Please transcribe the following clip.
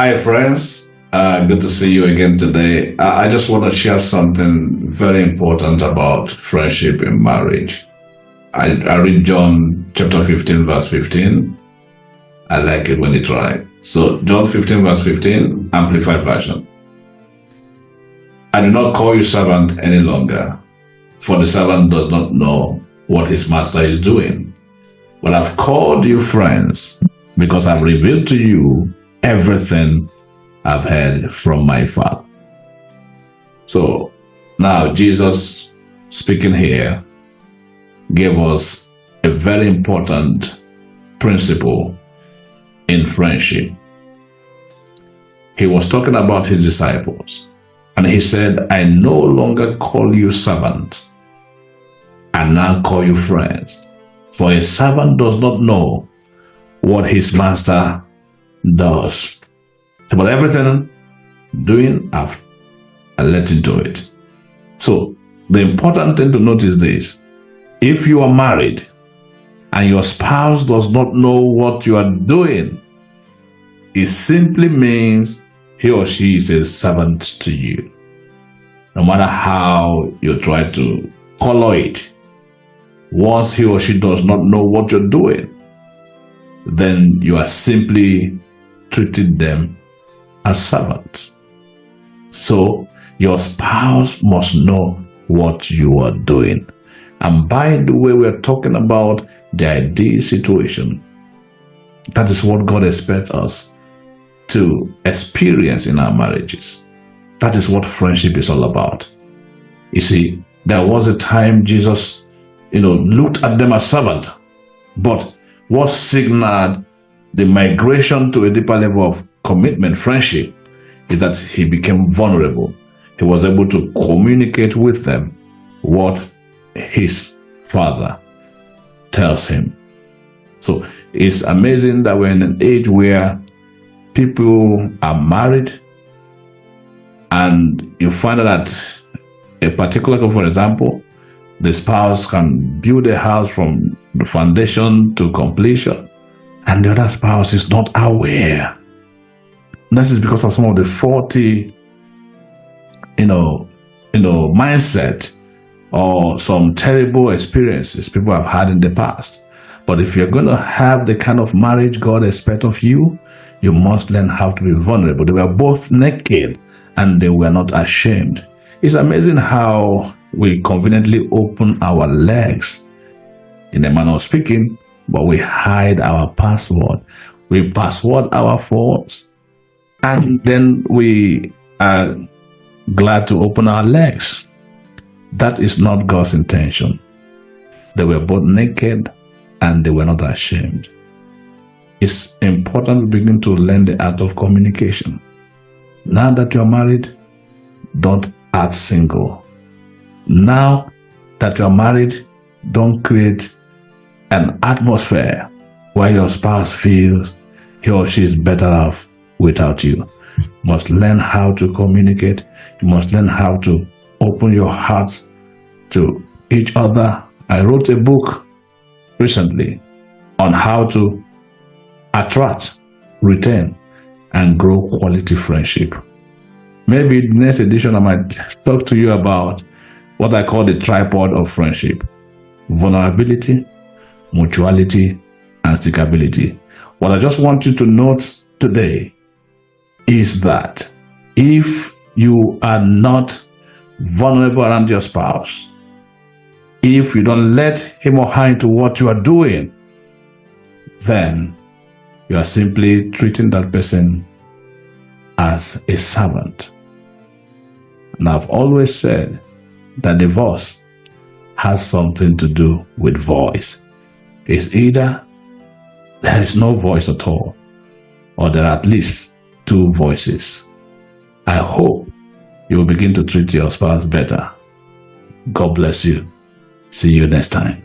Hi, friends. Good to see you again today. I just want to share something very important about friendship in marriage. I read John chapter 15, verse 15. I like it when it's right. So, John 15, verse 15, Amplified Version. I do not call you servant any longer, for the servant does not know what his master is doing. But I've called you friends, because I've revealed to you everything I've heard from my Father. So now Jesus speaking here gave us a very important principle in friendship. He was talking about his disciples, and he said, I no longer call you servants, I now call you friends. For a servant does not know what his master does. But everything doing, I've let into it. So the important thing to note is this: if you are married and your spouse does not know what you are doing, it simply means he or she is a servant to you. No matter how you try to color it, once he or she does not know what you're doing, then you are simply treating them as servants. So your spouse must know what you are doing. And by the way, we're talking about the ideal situation. That is what God expects us to experience in our marriages. That is what friendship is all about. You see, there was a time Jesus looked at them as servants, but what signaled the migration to a deeper level of commitment, friendship, is that he became vulnerable. He was able to communicate with them what his Father tells him. So it's amazing that we're in an age where people are married, and you find that a particular couple, for example, the spouse can build a house from the foundation to completion, and the other spouse is not aware. And this is because of some of the faulty, mindset or some terrible experiences people have had in the past. But if you're going to have the kind of marriage God expects of you, you must learn how to be vulnerable. They were both naked and they were not ashamed. It's amazing how we conveniently open our legs in a manner of speaking, but we hide our password. We password our phones, and then we are glad to open our legs. That is not God's intention. They were both naked and they were not ashamed. It's important we begin to learn the art of communication. Now that you're married, don't act single. Now that you're married, don't create an atmosphere where your spouse feels he or she is better off without you. You must learn how to communicate. You must learn how to open your heart to each other. I wrote a book recently on how to attract, retain, and grow quality friendship. Maybe in the next edition I might talk to you about what I call the tripod of friendship: vulnerability, mutuality, and stickability. What I just want you to note today is that if you are not vulnerable around your spouse, if you don't let him or her into what you are doing, then you are simply treating that person as a servant. And I've always said that divorce has something to do with voice. It's either there is no voice at all, or there are at least two voices. I hope you will begin to treat your spouse better. God bless you. See you next time.